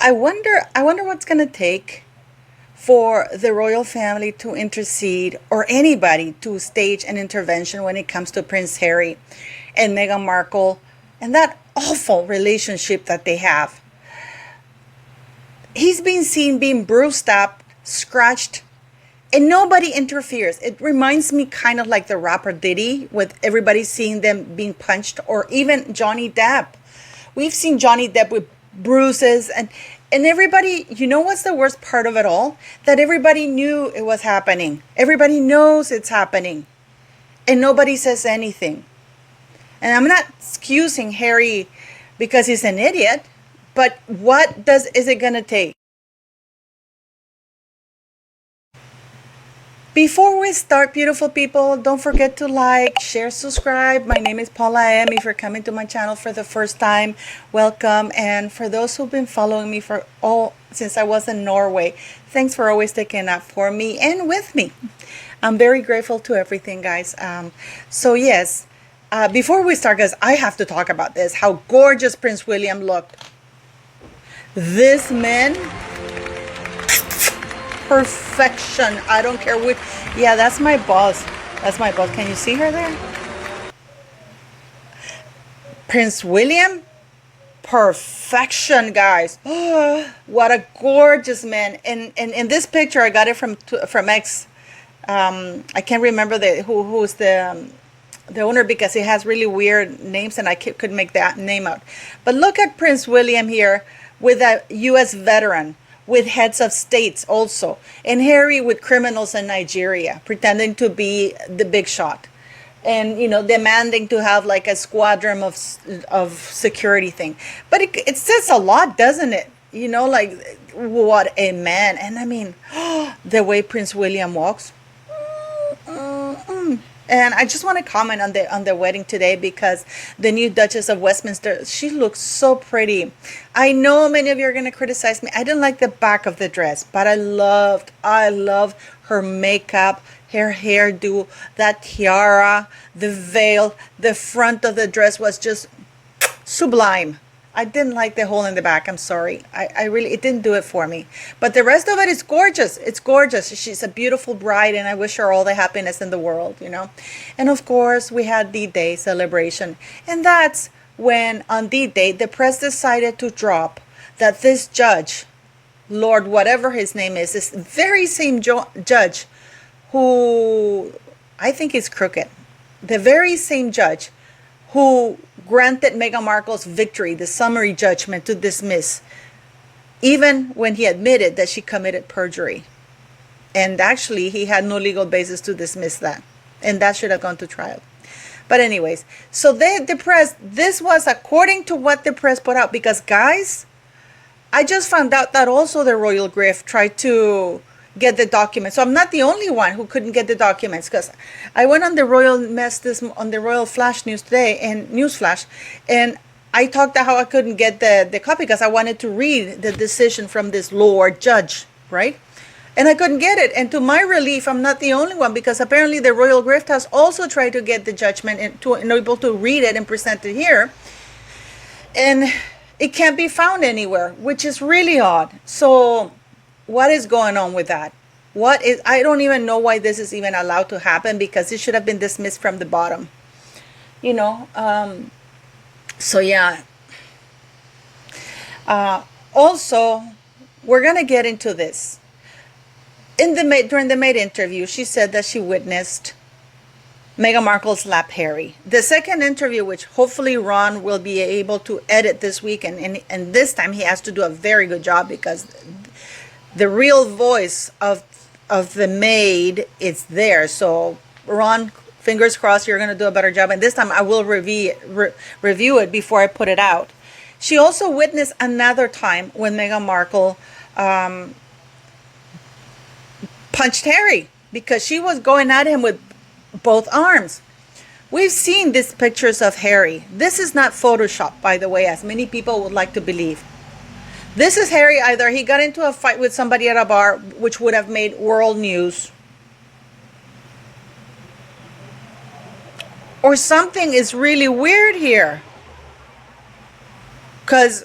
I wonder what's gonna take for the royal family to intercede or anybody to stage an intervention when it comes to Prince Harry and Meghan Markle and that awful relationship that they have. He's been seen being bruised up, scratched, and nobody interferes. It reminds me kind of like the rapper Diddy, with everybody seeing them being punched, or even Johnny Depp. We've seen Johnny Depp with bruises and everybody, you know what's the worst part of it all? That everybody knew it was happening. Everybody knows it's happening. And nobody says anything. And I'm not excusing Harry because he's an idiot, but what is it going to take? Before we start, beautiful people, don't forget to like, share, subscribe. My name is Paula M. If you're coming to my channel for the first time, welcome. And for those who've been following me since I was in Norway, thanks for always sticking up for me and with me. I'm very grateful to everything, guys. So yes, before we start, guys, I have to talk about this, how gorgeous Prince William looked. This man, perfection. I don't care which. Yeah, that's my boss. That's my boss. Can you see her there? Prince William, perfection, guys. What a gorgeous man. And in this picture, I got it from X. I can't remember who's the owner, because it has really weird names and I couldn't make that name out. But look at Prince William here with a U.S. veteran, with heads of states also, and Harry with criminals in Nigeria pretending to be the big shot, and demanding to have like a squadron of security thing. But it says a lot, doesn't it? Like, what a man. And I mean, the way Prince William walks. And I just want to comment on the wedding today, because the new Duchess of Westminster, she looks so pretty. I know many of you are going to criticize me. I didn't like the back of the dress, but I love her makeup, her hairdo, that tiara, the veil. The front of the dress was just sublime. I didn't like the hole in the back. I'm sorry. I really, it didn't do it for me. But the rest of it is gorgeous. It's gorgeous. She's a beautiful bride, and I wish her all the happiness in the world, And of course, we had D-Day celebration. And that's when, on D-Day, the press decided to drop that this judge, Lord whatever his name is, this very same judge who I think is crooked, the very same judge who granted Meghan Markle's victory, the summary judgment to dismiss, even when he admitted that she committed perjury. And actually, he had no legal basis to dismiss that. And that should have gone to trial. But anyways, so the press, this was according to what the press put out. Because, guys, I just found out that also the Royal Grift tried to get the documents. So I'm not the only one who couldn't get the documents, because I went on the Royal on the Royal Flash News today, and Newsflash, and I talked about how I couldn't get the copy because I wanted to read the decision from this Lord Judge, right? And I couldn't get it. And to my relief, I'm not the only one, because apparently the Royal Grift has also tried to get the judgment and to able to read it and present it here. And it can't be found anywhere, which is really odd. So what is going on with that? I don't even know why this is even allowed to happen, because it should have been dismissed from the bottom. So yeah. Also, we're going to get into this. During the Maid interview, she said that she witnessed Meghan Markle slap Harry. The second interview, which hopefully Ron will be able to edit this week, and this time he has to do a very good job, because the real voice of the maid is there. So Ron, fingers crossed, you're going to do a better job. And this time I will review it before I put it out. She also witnessed another time when Meghan Markle punched Harry, because she was going at him with both arms. We've seen these pictures of Harry. This is not Photoshop, by the way, as many people would like to believe. This is Harry. Either he got into a fight with somebody at a bar, which would have made world news, or something is really weird here. Because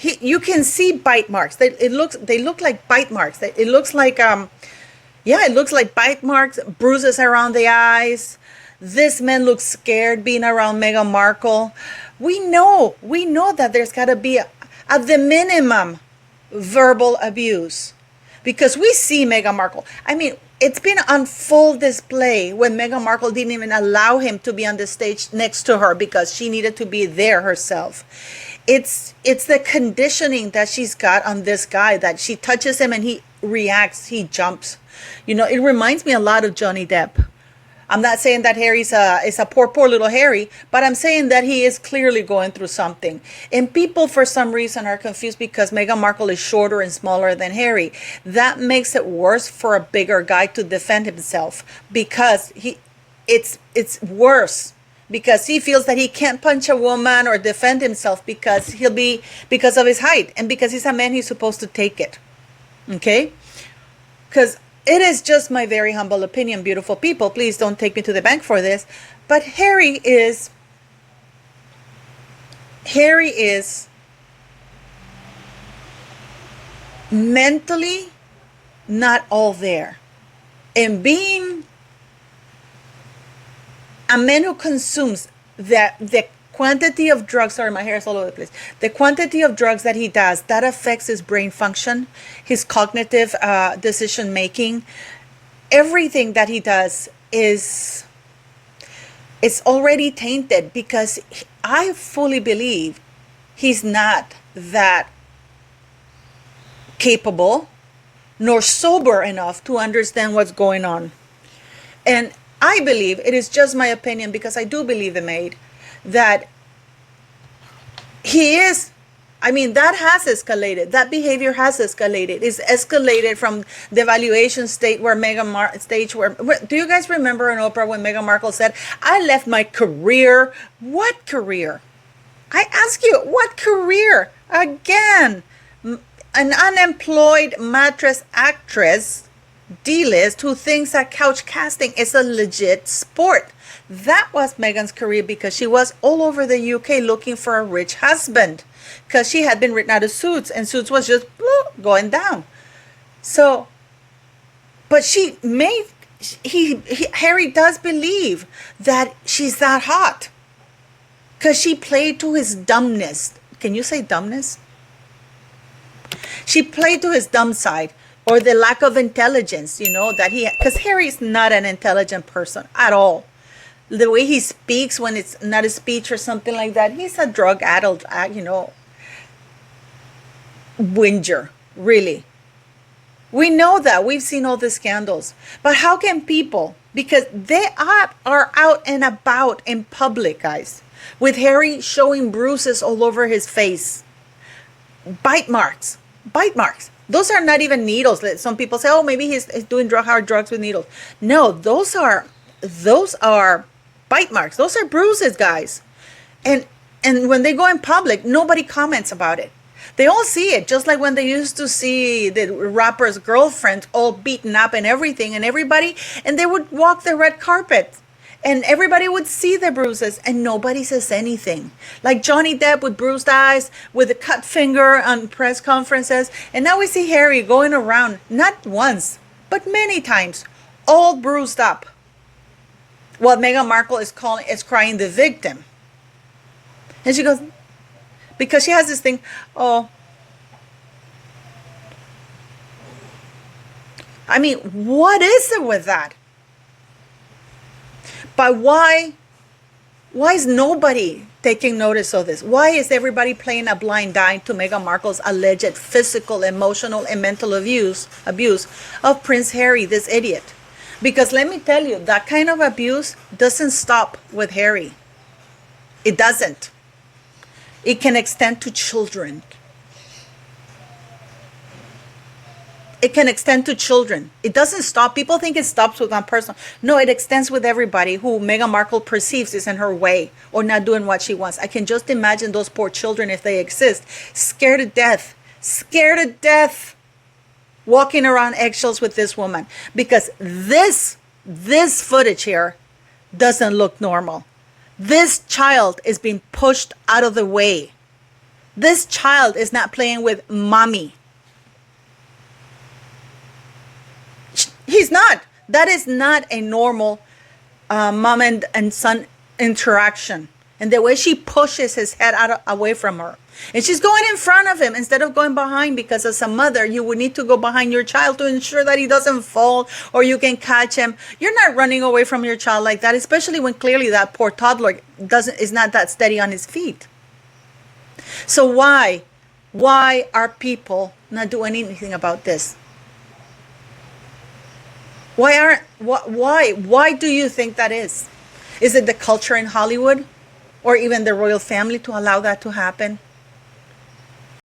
you can see bite marks. They look like bite marks. It looks like yeah, it looks like bite marks, bruises around the eyes. This man looks scared being around Meghan Markle. We know that there's got to be at the minimum verbal abuse, because we see Meghan Markle. I mean, it's been on full display when Meghan Markle didn't even allow him to be on the stage next to her because she needed to be there herself. It's the conditioning that she's got on this guy, that she touches him and he reacts, he jumps. It reminds me a lot of Johnny Depp. I'm not saying that Harry's is a poor little Harry, but I'm saying that he is clearly going through something. And people, for some reason, are confused because Meghan Markle is shorter and smaller than Harry. That makes it worse for a bigger guy to defend himself, because it's worse because he feels that he can't punch a woman or defend himself because of his height, and because he's a man, he's supposed to take it. Okay? Because it is just my very humble opinion, beautiful people. Please don't take me to the bank for this. But Harry is mentally not all there. And being a man who consumes the quantity of drugs, sorry, my hair is all over the place. The quantity of drugs that he does, that affects his brain function, his cognitive decision making. Everything that he does is already tainted, because I fully believe he's not that capable nor sober enough to understand what's going on. And I believe, it is just my opinion, because I do believe the maid, that he is, that has escalated. That behavior has escalated. It's escalated from the evaluation state where do you guys remember in Oprah when Meghan Markle said, I left my career? What career? I ask you, what career? Again, an unemployed mattress actress, D-list, who thinks that couch casting is a legit sport. That was Meghan's career, because she was all over the UK looking for a rich husband, because she had been written out of Suits, and Suits was just going down. So, but Harry does believe that she's that hot, because she played to his dumbness. Can you say dumbness? She played to his dumb side, or the lack of intelligence, because Harry's not an intelligent person at all. The way he speaks when it's not a speech or something like that, he's a drug addict, whinger, really. We know that. We've seen all the scandals. But how can people, because they are out and about in public, guys, with Harry showing bruises all over his face, bite marks. Those are not even needles. Some people say, oh, maybe he's doing hard drugs with needles. No, those are bite marks. Those are bruises, guys. And when they go in public, nobody comments about it. They all see it, just like when they used to see the rapper's girlfriend all beaten up and everything, and they would walk the red carpet, and everybody would see the bruises, and nobody says anything. Like Johnny Depp with bruised eyes, with a cut finger on press conferences, and now we see Harry going around, not once, but many times, all bruised up, while Meghan Markle is crying the victim. And she goes, because she has this thing, what is it with that? But why is nobody taking notice of this? Why is everybody playing a blind eye to Meghan Markle's alleged physical, emotional, and mental abuse of Prince Harry, this idiot? Because let me tell you, that kind of abuse doesn't stop with Harry. It doesn't. It can extend to children. It can extend to children. It doesn't stop. People think it stops with one person. No, it extends with everybody who Meghan Markle perceives is in her way or not doing what she wants. I can just imagine those poor children, if they exist, scared to death, walking around eggshells with this woman. Because this footage here doesn't look normal. This child is being pushed out of the way This child is not playing with mommy. He's not. That is not a normal mom and son interaction. And the way she pushes his head away from her. And she's going in front of him instead of going behind, because as a mother, you would need to go behind your child to ensure that he doesn't fall or you can catch him. You're not running away from your child like that, especially when clearly that poor toddler is not that steady on his feet. So why are people not doing anything about this? Why do you think that is? Is it the culture in Hollywood or even the royal family to allow that to happen?